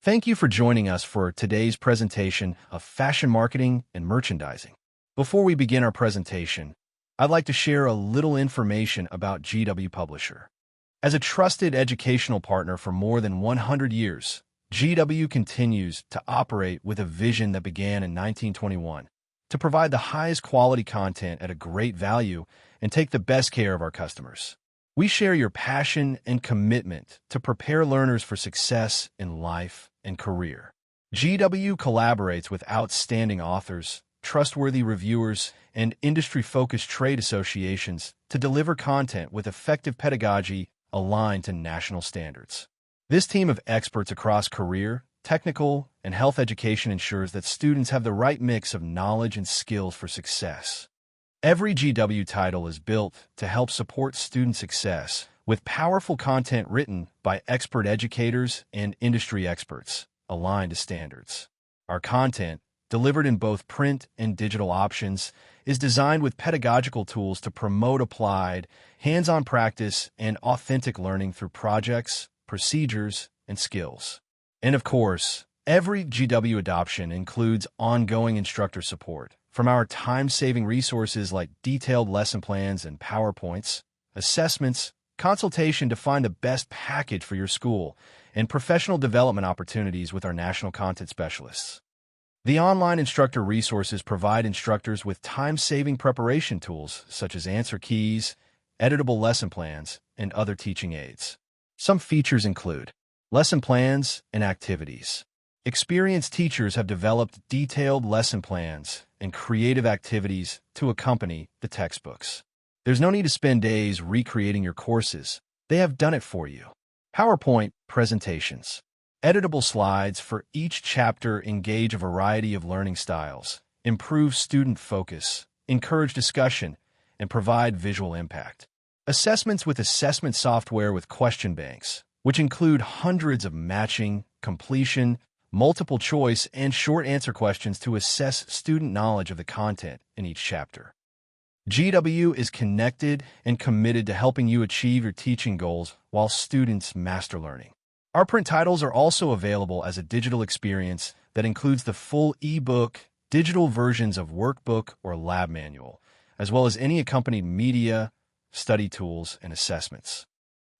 Thank you for joining us for today's presentation of fashion marketing and merchandising. Before we begin our presentation, I'd like to share a little information about GW Publisher. As a trusted educational partner for more than 100 years, GW continues to operate with a vision that began in 1921 to provide the highest quality content at a great value and take the best care of our customers. We share your passion and commitment to prepare learners for success in life and career. GW collaborates with outstanding authors, trustworthy reviewers, and industry-focused trade associations to deliver content with effective pedagogy aligned to national standards. This team of experts across career, technical, and health education ensures that students have the right mix of knowledge and skills for success. Every GW title is built to help support student success with powerful content written by expert educators and industry experts aligned to standards. Our content, delivered in both print and digital options, is designed with pedagogical tools to promote applied, hands-on practice and authentic learning through projects, procedures, and skills. And of course, every GW adoption includes ongoing instructor support, from our time-saving resources like detailed lesson plans and PowerPoints, assessments, consultation to find the best package for your school, and professional development opportunities with our national content specialists. The online instructor resources provide instructors with time-saving preparation tools such as answer keys, editable lesson plans, and other teaching aids. Some features include lesson plans and activities. Experienced teachers have developed detailed lesson plans and creative activities to accompany the textbooks. There's no need to spend days recreating your courses. They have done it for you. PowerPoint presentations. Editable slides for each chapter engage a variety of learning styles, improve student focus, encourage discussion, and provide visual impact. Assessments with assessment software with question banks, which include hundreds of matching, completion, multiple choice, and short answer questions to assess student knowledge of the content in each chapter. GW is connected and committed to helping you achieve your teaching goals while students master learning. Our print titles are also available as a digital experience that includes the full ebook, digital versions of workbook or lab manual, as well as any accompanied media, study tools, and assessments.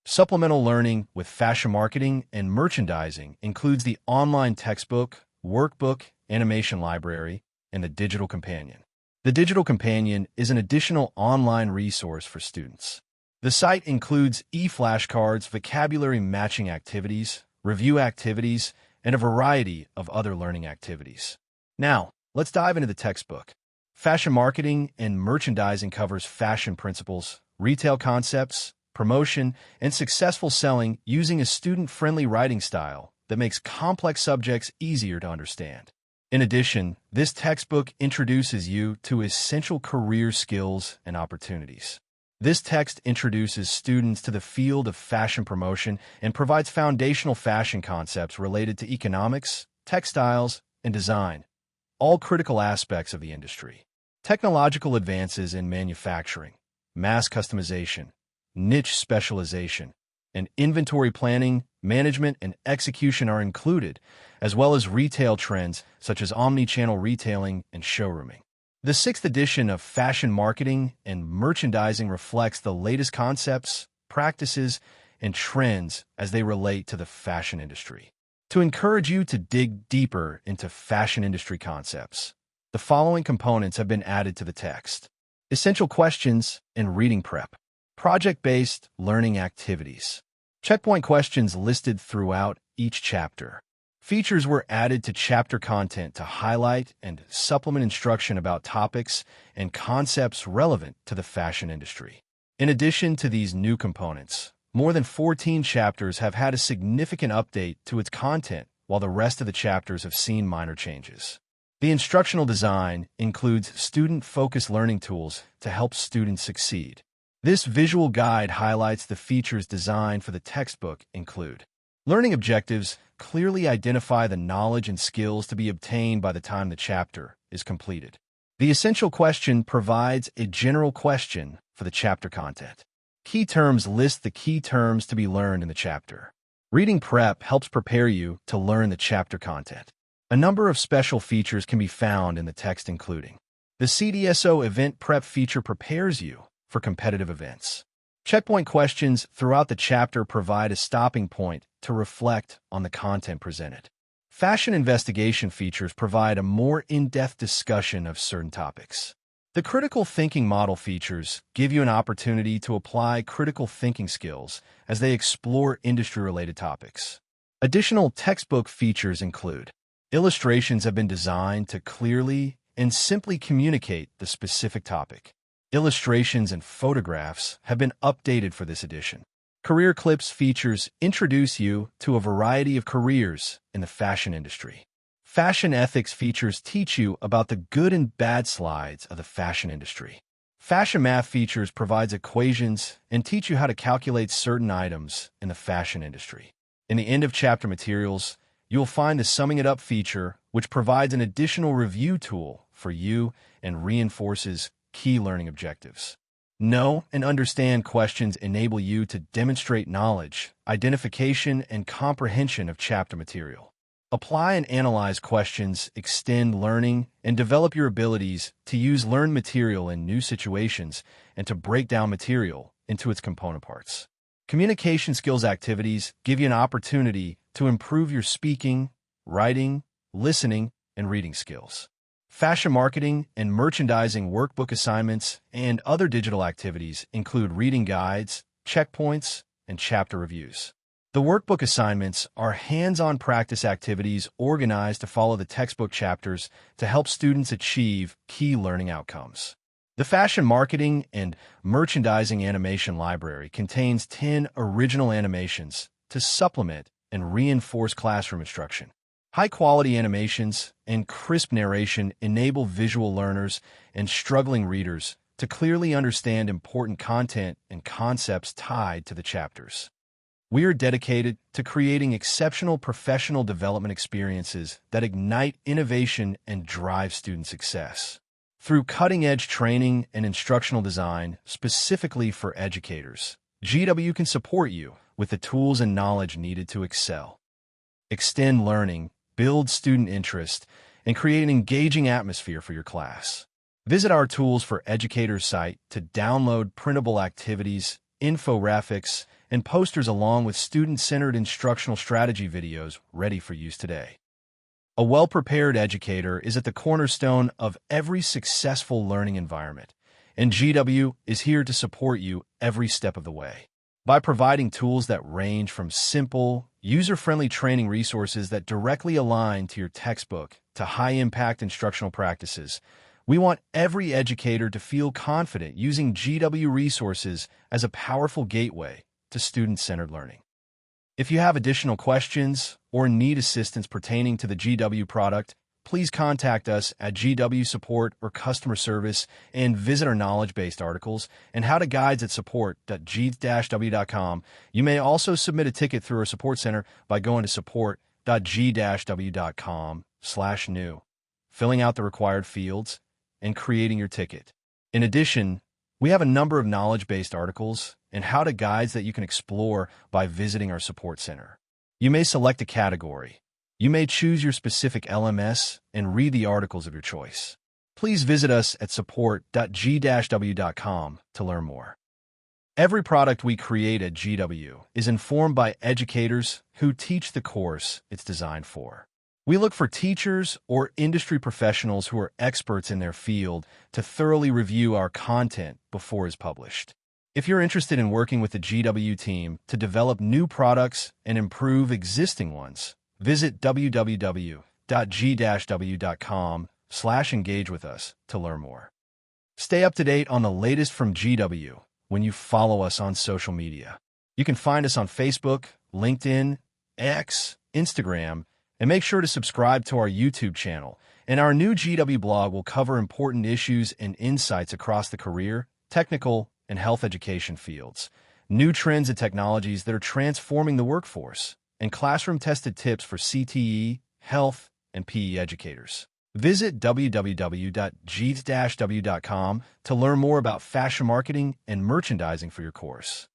Supplemental learning with fashion marketing and merchandising includes the online textbook, workbook, animation library, and the digital companion. The digital companion is an additional online resource for students. The site includes e-flashcards, vocabulary matching activities, review activities, and a variety of other learning activities. Now, let's dive into the textbook. Fashion marketing and merchandising covers fashion principles, retail concepts, promotion, and successful selling using a student-friendly writing style that makes complex subjects easier to understand. In addition, this textbook introduces you to essential career skills and opportunities. This text introduces students to the field of fashion promotion and provides foundational fashion concepts related to economics, textiles, and design, all critical aspects of the industry. Technological advances in manufacturing, mass customization, niche specialization, and inventory planning, management, and execution are included, as well as retail trends such as omni-channel retailing and showrooming. The 6th edition of Fashion Marketing and Merchandising reflects the latest concepts, practices, and trends as they relate to the fashion industry. To encourage you to dig deeper into fashion industry concepts, the following components have been added to the text: essential questions and reading prep, project-based learning activities, checkpoint questions listed throughout each chapter. Features were added to chapter content to highlight and supplement instruction about topics and concepts relevant to the fashion industry. In addition to these new components, more than 14 chapters have had a significant update to its content, while the rest of the chapters have seen minor changes. The instructional design includes student-focused learning tools to help students succeed. This visual guide highlights the features designed for the textbook include learning objectives. Clearly identify the knowledge and skills to be obtained by the time the chapter is completed. The essential question provides a general question for the chapter content. Key terms list the key terms to be learned in the chapter. Reading prep helps prepare you to learn the chapter content. A number of special features can be found in the text, including the CDSO event prep feature prepares you for competitive events. Checkpoint questions throughout the chapter provide a stopping point to reflect on the content presented. Fashion investigation features provide a more in-depth discussion of certain topics. The critical thinking model features give you an opportunity to apply critical thinking skills as they explore industry-related topics. Additional textbook features include illustrations have been designed to clearly and simply communicate the specific topic. Illustrations and photographs have been updated for this edition. Career Clips features introduce you to a variety of careers in the fashion industry. Fashion Ethics features teach you about the good and bad sides of the fashion industry. Fashion Math features provides equations and teach you how to calculate certain items in the fashion industry. In the end of chapter materials, you will find the Summing It Up feature, which provides an additional review tool for you and reinforces key learning objectives. Know and understand questions enable you to demonstrate knowledge, identification, and comprehension of chapter material. Apply and analyze questions, extend learning, and develop your abilities to use learned material in new situations and to break down material into its component parts. Communication skills activities give you an opportunity to improve your speaking, writing, listening, and reading skills. Fashion marketing and merchandising workbook assignments and other digital activities include reading guides, checkpoints, and chapter reviews. The workbook assignments are hands-on practice activities organized to follow the textbook chapters to help students achieve key learning outcomes. The Fashion Marketing and Merchandising Animation Library contains 10 original animations to supplement and reinforce classroom instruction. High-quality animations and crisp narration enable visual learners and struggling readers to clearly understand important content and concepts tied to the chapters. We are dedicated to creating exceptional professional development experiences that ignite innovation and drive student success. Through cutting-edge training and instructional design specifically for educators, GW can support you with the tools and knowledge needed to excel. Extend learning, build student interest, and create an engaging atmosphere for your class. Visit our Tools for Educators site to download printable activities, infographics, and posters along with student-centered instructional strategy videos ready for use today. A well-prepared educator is at the cornerstone of every successful learning environment, and GW is here to support you every step of the way. By providing tools that range from simple, user-friendly training resources that directly align to your textbook to high-impact instructional practices, we want every educator to feel confident using GW resources as a powerful gateway to student-centered learning. If you have additional questions or need assistance pertaining to the GW product, please contact us at GW Support or Customer Service and visit our knowledge-based articles and how-to guides at support.g-w.com. You may also submit a ticket through our support center by going to support.g-w.com/new, filling out the required fields, and creating your ticket. In addition, we have a number of knowledge-based articles and how-to guides that you can explore by visiting our support center. You may select a category. You may choose your specific LMS and read the articles of your choice. Please visit us at support.g-w.com to learn more. Every product we create at GW is informed by educators who teach the course it's designed for. We look for teachers or industry professionals who are experts in their field to thoroughly review our content before it's published. If you're interested in working with the GW team to develop new products and improve existing ones, visit www.g-w.com/engage with us to learn more. Stay up to date on the latest from GW when you follow us on social media. You can find us on Facebook, LinkedIn, X, Instagram, and make sure to subscribe to our YouTube channel. And our new GW blog will cover important issues and insights across the career, technical, and health education fields, new trends and technologies that are transforming the workforce, and classroom-tested tips for CTE, health, and PE educators. Visit www.g-w.com to learn more about fashion marketing and merchandising for your course.